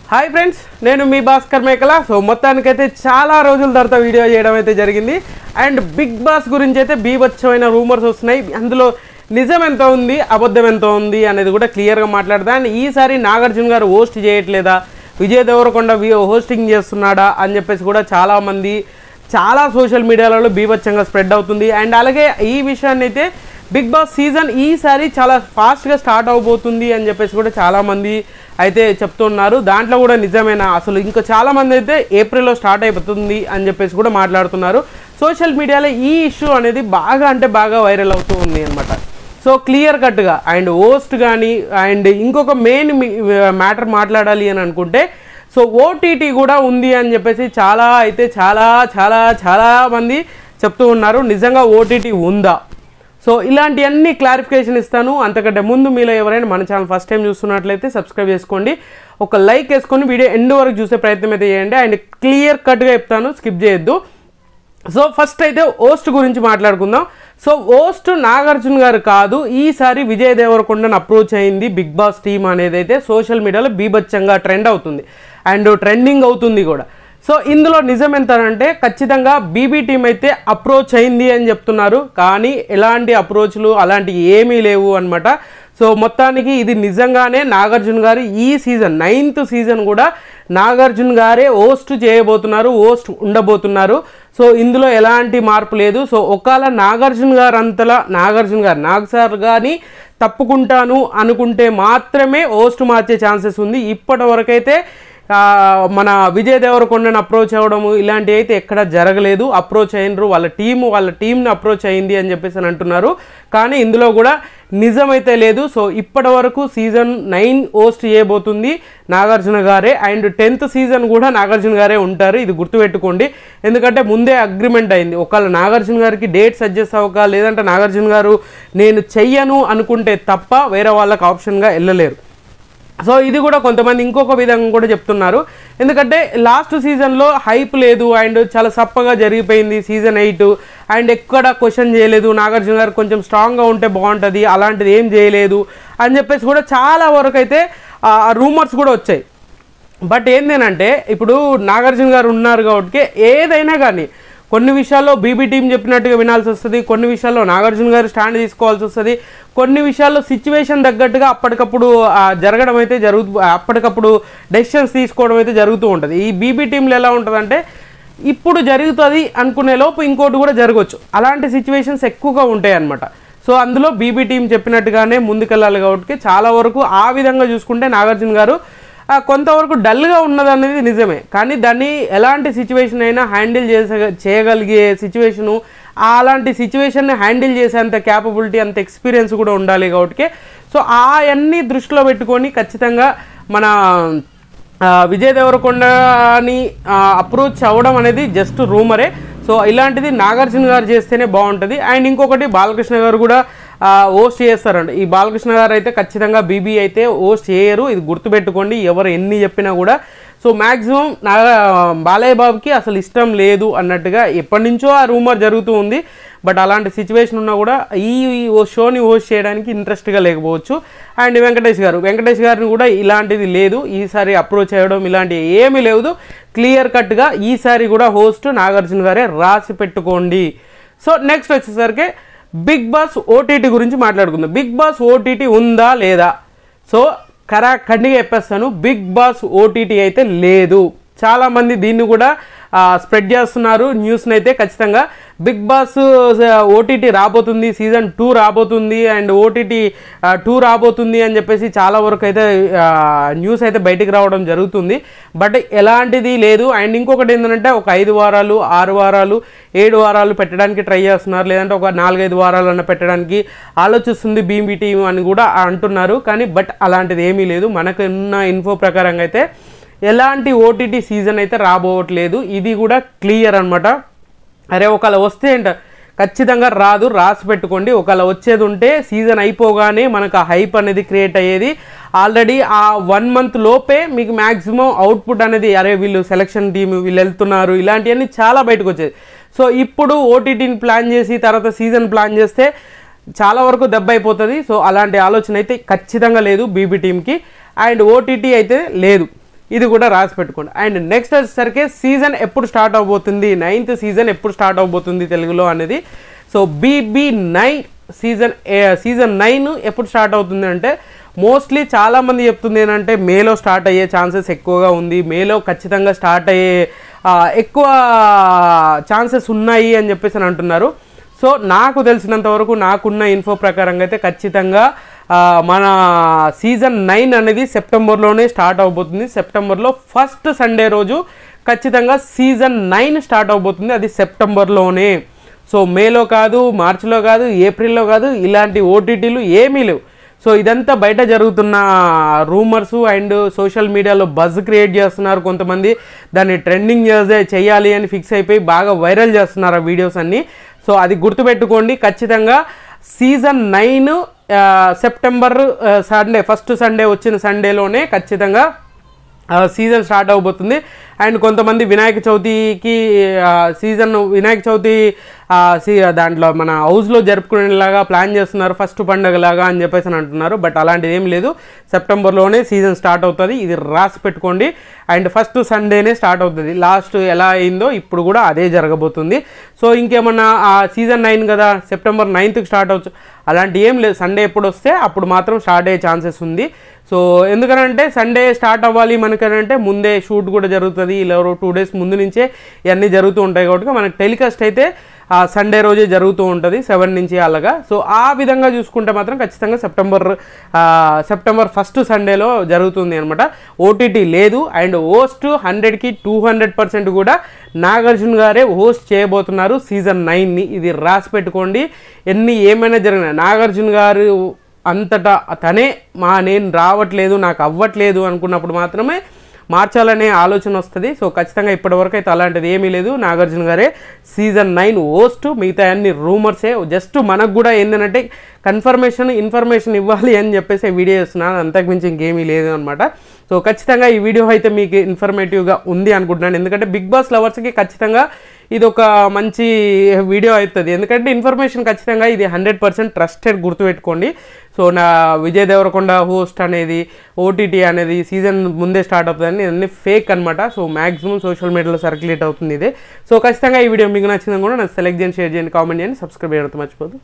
Hi friends, నేను మీ భాస్కర్ మేకల. So మొత్తానికైతే చాలా రోజుల తర్వాత వీడియో చేయడం అయితే జరిగింది. అండ్ బిగ్ బాస్ గురించి అయితే బీభత్సమైన రూమర్స్ వస్తున్నాయి. అందులో నిజం ఎంత ఉంది, అబద్ధం ఎంత ఉంది అనేది కూడా క్లియర్గా మాట్లాడతా. అండ్ ఈసారి నాగార్జున గారు హోస్ట్ చేయట్లేదా, విజయ్ దేవరకొండ హోస్టింగ్ చేస్తున్నాడా అని చెప్పేసి కూడా చాలామంది చాలా సోషల్ మీడియాలలో బీభత్సంగా స్ప్రెడ్ అవుతుంది. అండ్ అలాగే ఈ విషయాన్ని అయితే బిగ్ బాస్ సీజన్ ఈసారి చాలా ఫాస్ట్గా స్టార్ట్ అవబోతుంది అని చెప్పేసి కూడా చాలామంది అయితే చెప్తున్నారు. దాంట్లో కూడా నిజమేనా, అసలు ఇంకా చాలామంది అయితే ఏప్రిల్లో స్టార్ట్ అయిపోతుంది అని చెప్పేసి కూడా మాట్లాడుతున్నారు. సోషల్ మీడియాలో ఈ ఇష్యూ అనేది బాగా వైరల్ అవుతూ ఉంది అనమాట. సో క్లియర్ కట్గా అండ్ హోస్ట్ కానీ అండ్ ఇంకొక మెయిన్ మ్యాటర్ మాట్లాడాలి అని అనుకుంటే సో ఓటీటీ కూడా ఉంది అని చెప్పేసి చాలా మంది చెప్తూ ఉన్నారు. నిజంగా ఓటీటీ ఉందా? సో ఇలాంటివన్నీ క్లారిఫికేషన్ ఇస్తాను. అంతకంటే ముందు మీలో ఎవరైనా మన ఛానల్ ఫస్ట్ టైం చూస్తున్నట్లయితే సబ్స్క్రైబ్ చేసుకోండి, ఒక లైక్ వేసుకొని వీడియో ఎండ్ వరకు చూసే ప్రయత్నం అయితే చేయండి. అండ్ క్లియర్ కట్గా చెప్తాను, స్కిప్ చేయొద్దు. సో ఫస్ట్ అయితే హోస్ట్ గురించి మాట్లాడుకుందాం. సో హోస్ట్ నాగార్జున గారు కాదు, ఈసారి విజయ్ దేవరకొండను అప్రోచ్ అయింది బిగ్ బాస్ టీమ్ అనేది అయితే సోషల్ మీడియాలో బీభత్సంగా ట్రెండ్ అవుతుంది అండ్ ట్రెండింగ్ అవుతుంది కూడా. సో ఇందులో నిజం ఎంతంటే ఖచ్చితంగా బీబీ టీం అయితే అప్రోచ్ అయింది అని చెప్తున్నారు, కానీ ఎలాంటి అప్రోచ్లు అలాంటివి ఏమీ లేవు అనమాట. సో మొత్తానికి ఇది నిజంగానే నాగార్జున గారు ఈ సీజన్ 9th సీజన్ కూడా నాగార్జున గారే హోస్ట్ చేయబోతున్నారు, హోస్ట్ ఉండబోతున్నారు. సో ఇందులో ఎలాంటి మార్పు లేదు. సో ఒకవేళ నాగార్జున గారు అంతలా నాగ్ సార్ కానీ తప్పుకుంటాను అనుకుంటే మాత్రమే హోస్ట్ మార్చే ఛాన్సెస్ ఉంది. ఇప్పటి వరకైతే మన విజయ్ దేవరకొండను అప్రోచ్ అవ్వడము ఇలాంటివి అయితే ఎక్కడ జరగలేదు. అప్రోచ్ అయినరు, వాళ్ళ టీంని అప్రోచ్ అయింది అని చెప్పేసి అని అంటున్నారు, కానీ ఇందులో కూడా నిజమైతే లేదు. సో ఇప్పటి వరకు సీజన్ 9 హోస్ట్ చేయబోతుంది నాగార్జున గారే. అండ్ 10th సీజన్ కూడా నాగార్జున గారే ఉంటారు, ఇది గుర్తుపెట్టుకోండి. ఎందుకంటే ముందే అగ్రిమెంట్ అయింది. ఒకవేళ నాగార్జున గారికి డేట్స్ అడ్జస్ట్ అవ్వక లేదంటే నాగార్జున గారు నేను చెయ్యను అనుకుంటే తప్ప వేరే వాళ్ళకి ఆప్షన్గా వెళ్ళలేరు. సో ఇది కూడా కొంతమంది ఇంకొక విధంగా కూడా చెప్తున్నారు. ఎందుకంటే లాస్ట్ సీజన్లో హైప్ లేదు అండ్ చాలా సప్పగా జరిగిపోయింది సీజన్ 8 అండ్ ఎక్కడ క్వశ్చన్ చేయలేదు. నాగార్జున గారు కొంచెం స్ట్రాంగ్గా ఉంటే బాగుంటుంది, అలాంటిది ఏం చేయలేదు అని చెప్పేసి కూడా చాలా వరకు అయితే రూమర్స్ కూడా వచ్చాయి. బట్ ఏంటంటే ఇప్పుడు నాగార్జున గారు ఉన్నారు కాబట్టి ఏదైనా కానీ కొన్ని విషయాల్లో బీబీ టీం చెప్పినట్టుగా వినాల్సి వస్తుంది, కొన్ని విషయాల్లో నాగార్జున గారు స్టాండ్ తీసుకోవాల్సి వస్తుంది, కొన్ని విషయాల్లో సిచ్యువేషన్ తగ్గట్టుగా అప్పటికప్పుడు జరగడం అయితే అప్పటికప్పుడు డెసిషన్స్ తీసుకోవడం అయితే జరుగుతూ ఉంటుంది. ఈ బీబీ టీంలో ఎలా ఉంటుందంటే ఇప్పుడు జరుగుతుంది అనుకునే లోపు ఇంకోటి కూడా జరగవచ్చు, అలాంటి సిచ్యువేషన్స్ ఎక్కువగా ఉంటాయి అన్నమాట. సో అందులో బీబీ టీం చెప్పినట్టుగానే ముందుకెళ్ళాలి కాబట్టి చాలా వరకు ఆ విధంగా చూసుకుంటే నాగార్జున గారు కొంతవరకు డల్గా ఉన్నదనేది నిజమే, కానీ దాన్ని ఎలాంటి సిచ్యువేషన్ అయినా హ్యాండిల్ చేయగలిగే సిచ్యువేషను, అలాంటి సిచ్యువేషన్ని హ్యాండిల్ చేసేంత క్యాపబిలిటీ అంత ఎక్స్పీరియన్స్ కూడా ఉండాలి కాబట్టి సో అవన్నీ దృష్టిలో పెట్టుకొని ఖచ్చితంగా మన విజయ్ దేవరకొండని అప్రోచ్ అవ్వడం అనేది జస్ట్ రూమరే. సో ఇలాంటిది నాగార్జున గారు చేస్తేనే బాగుంటుంది. అండ్ ఇంకొకటి బాలకృష్ణ గారు కూడా హోస్ట్ చేస్తారంట. ఈ బాలకృష్ణ గారు అయితే ఖచ్చితంగా బీబీ అయితే హోస్ట్ చేయరు, ఇది గుర్తుపెట్టుకోండి ఎవరు ఎన్ని చెప్పినా కూడా. సో మ్యాక్సిమం బాలయ్య బాబుకి అసలు ఇష్టం లేదు అన్నట్టుగా ఎప్పటి నుంచో ఆ రూమర్ జరుగుతూ ఉంది. బట్ అలాంటి సిచ్యువేషన్ ఉన్నా కూడా ఈ షోని హోస్ట్ చేయడానికి ఇంట్రెస్ట్గా లేకపోవచ్చు. అండ్ వెంకటేష్ గారిని కూడా ఇలాంటిది లేదు, ఈసారి అప్రోచ్ అయ్యడం ఇలాంటివి ఏమీ లేదు. క్లియర్ కట్గా ఈసారి కూడా హోస్ట్ నాగార్జున గారే, రాసి పెట్టుకోండి. సో నెక్స్ట్ వచ్చేసరికి బిగ్ బాస్ ఓటీటీ గురించి మాట్లాడుకుందాం. బిగ్ బాస్ ఓటీటీ ఉందా లేదా? సో ఖండిగా చెప్పేస్తాను, బిగ్ బాస్ ఓటీటీ అయితే లేదు. చాలామంది దీన్ని కూడా స్ప్రెడ్ చేస్తున్నారు న్యూస్ని అయితే. ఖచ్చితంగా బిగ్ బాస్ ఓటీటీ రాబోతుంది, సీజన్ 2 రాబోతుంది అండ్ ఓటీటీ 2 రాబోతుంది అని చెప్పేసి చాలా వరకు అయితే న్యూస్ అయితే బయటికి రావడం జరుగుతుంది. బట్ ఎలాంటిది లేదు. అండ్ ఇంకొకటి ఏంటంటే ఒక 5 వారాలు 6 వారాలు 7 వారాలు పెట్టడానికి ట్రై చేస్తున్నారు, లేదంటే ఒక 4-5 వారాలన్నా పెట్టడానికి ఆలోచిస్తుంది బీబీ టీం అని కూడా అంటున్నారు, కానీ బట్ అలాంటిది ఏమీ లేదు. మనకున్న ఇన్ఫో ప్రకారంగా అయితే ఎలాంటి ఓటీటీ సీజన్ అయితే రాబోవట్లేదు, ఇది కూడా క్లియర్ అనమాట. అరే ఒకవేళ వస్తే ఏంట ఖచ్చితంగా రాదు, రాసి పెట్టుకోండి. ఒకవేళ వచ్చేది ఉంటే సీజన్ అయిపోగానే మనకు ఆ హైప్ అనేది క్రియేట్ అయ్యేది. ఆల్రెడీ ఆ 1 month లోపే మీకు మ్యాక్సిమం అవుట్పుట్ అనేది అరే వీళ్ళు సెలక్షన్ టీం వీళ్ళు వెళ్తున్నారు ఇలాంటివన్నీ చాలా బయటకు వచ్చేది. సో ఇప్పుడు ఓటీటీని ప్లాన్ చేసి తర్వాత సీజన్ ప్లాన్ చేస్తే చాలా వరకు దెబ్బ అయిపోతుంది. సో అలాంటి ఆలోచన అయితే ఖచ్చితంగా లేదు బీబీ టీంకి. అండ్ ఓటీటీ అయితే లేదు. ఇది కూడా రాసి పెట్టుకోండి. అండ్ నెక్స్ట్ వచ్చేసరికి సీజన్ ఎప్పుడు స్టార్ట్ అవబోతుంది, 9th సీజన్ ఎప్పుడు స్టార్ట్ అవబోతుంది తెలుగులో అనేది. సో BB9 సీజన్ 9 ఎప్పుడు స్టార్ట్ అవుతుంది అంటే మోస్ట్లీ చాలామంది చెప్తుంది ఏంటంటే మేలో స్టార్ట్ అయ్యే ఛాన్సెస్ ఎక్కువగా ఉంది, మేలో ఖచ్చితంగా స్టార్ట్ అయ్యే ఎక్కువ ఛాన్సెస్ ఉన్నాయి అని చెప్పేసి అని అంటున్నారు. సో నాకు తెలిసినంత వరకు నాకున్న ఇన్ఫో ప్రకారంగా అయితే ఖచ్చితంగా మన సీజన్ 9 అనేది సెప్టెంబర్లోనే స్టార్ట్ అవబోతుంది. సెప్టెంబర్లో ఫస్ట్ సండే రోజు ఖచ్చితంగా సీజన్ 9 స్టార్ట్ అవబోతుంది, అది సెప్టెంబర్లోనే. సో మేలో కాదు, మార్చిలో కాదు, ఏప్రిల్లో కాదు, ఇలాంటి ఓటీటీలు ఏమీ లేవు. సో ఇదంతా బయట జరుగుతున్న రూమర్స్ అండ్ సోషల్ మీడియాలో బజ్ క్రియేట్ చేస్తున్నారు కొంతమంది, దాన్ని ట్రెండింగ్ చేయాలి అని ఫిక్స్ అయిపోయి బాగా వైరల్ చేస్తున్నారు ఆ వీడియోస్ అన్నీ. సో అది గుర్తుపెట్టుకోండి, ఖచ్చితంగా season 9 September Sunday, first Sunday వచ్చిన సండేలోనే ఖచ్చితంగా సీజన్ స్టార్ట్ అవబోతుంది. అండ్ కొంతమంది వినాయక చవితికి వినాయక చవితి దాంట్లో మన హౌస్లో జరుపుకునేలాగా ప్లాన్ చేస్తున్నారు, ఫస్ట్ పండుగలాగా అని చెప్పేసి అని అంటున్నారు. బట్ అలాంటిది ఏం లేదు, సెప్టెంబర్లోనే సీజన్ స్టార్ట్ అవుతుంది, ఇది రాసి పెట్టుకోండి. అండ్ ఫస్ట్ సండేనే స్టార్ట్ అవుతుంది, లాస్ట్ ఎలా అయిందో ఇప్పుడు కూడా అదే జరగబోతుంది. సో ఇంకేమన్నా సీజన్ 9 కదా సెప్టెంబర్ 9th స్టార్ట్ అవచ్చు, అలాంటి ఏం లేదు. సండే ఎప్పుడు వస్తే అప్పుడు మాత్రం స్టార్ట్ అయ్యే ఛాన్సెస్ ఉంది. సో ఎందుకనంటే సండే స్టార్ట్ అవ్వాలి మనకనంటే ముందే షూట్ కూడా జరుగుతుంది, ఇలా 2 days ముందు నుంచే ఇవన్నీ జరుగుతూ ఉంటాయి కాబట్టి మనకు టెలికాస్ట్ అయితే సండే రోజే జరుగుతూ ఉంటుంది 7 నుంచి అలాగా. సో ఆ విధంగా చూసుకుంటే మాత్రం ఖచ్చితంగా సెప్టెంబర్ ఫస్ట్ సండేలో జరుగుతుంది అనమాట. ఓటీటీ లేదు. అండ్ హోస్ట్ 100కి 200% కూడా నాగార్జున గారే హోస్ట్ చేయబోతున్నారు సీజన్ 9ని, ఇది రాసి పెట్టుకోండి. ఏమైనా జరిగిన నాగార్జున గారు అంతటా తనే నేను రావట్లేదు, నాకు అవ్వట్లేదు అనుకున్నప్పుడు మాత్రమే మార్చాలనే ఆలోచన వస్తుంది. సో ఖచ్చితంగా ఇప్పటివరకు అయితే అలాంటిది ఏమీ లేదు, నాగార్జున గారే సీజన్ 9 హోస్ట్, మిగతా అన్ని రూమర్సే. జస్ట్ మనకు కూడా ఏంటంటే ఇన్ఫర్మేషన్ ఇవ్వాలి అని చెప్పేసి వీడియో చేస్తున్నాను, అంతకుమించి ఇంకేమీ లేదు అనమాట. సో ఖచ్చితంగా ఈ వీడియో అయితే మీకు ఇన్ఫర్మేటివ్గా ఉంది అనుకుంటున్నాను, ఎందుకంటే బిగ్ బాస్ లవర్స్కి ఖచ్చితంగా ఇది ఒక మంచి వీడియో అవుతుంది. ఎందుకంటే ఇన్ఫర్మేషన్ ఖచ్చితంగా ఇది 100% ట్రస్టెడ్, గుర్తుపెట్టుకోండి. సో నా విజయ్ దేవరకొండ హోస్ట్ అనేది, ఓటీటీ అనేది సీజన్ ముందే స్టార్ట్ అవుతుందని అన్ని ఫేక్ అనమాట. సో మ్యాక్సిమం సోషల్ మీడియాలో సర్క్యులేట్ అవుతుంది ఇదే. సో ఖచ్చితంగా ఈ వీడియో మీకు నచ్చిందని కూడా నాకు సెలెక్ట్ చేయండి, షేర్ చేయండి, కామెంట్ చేయండి, సబ్స్క్రైబ్ చేయడం మర్చిపోదు.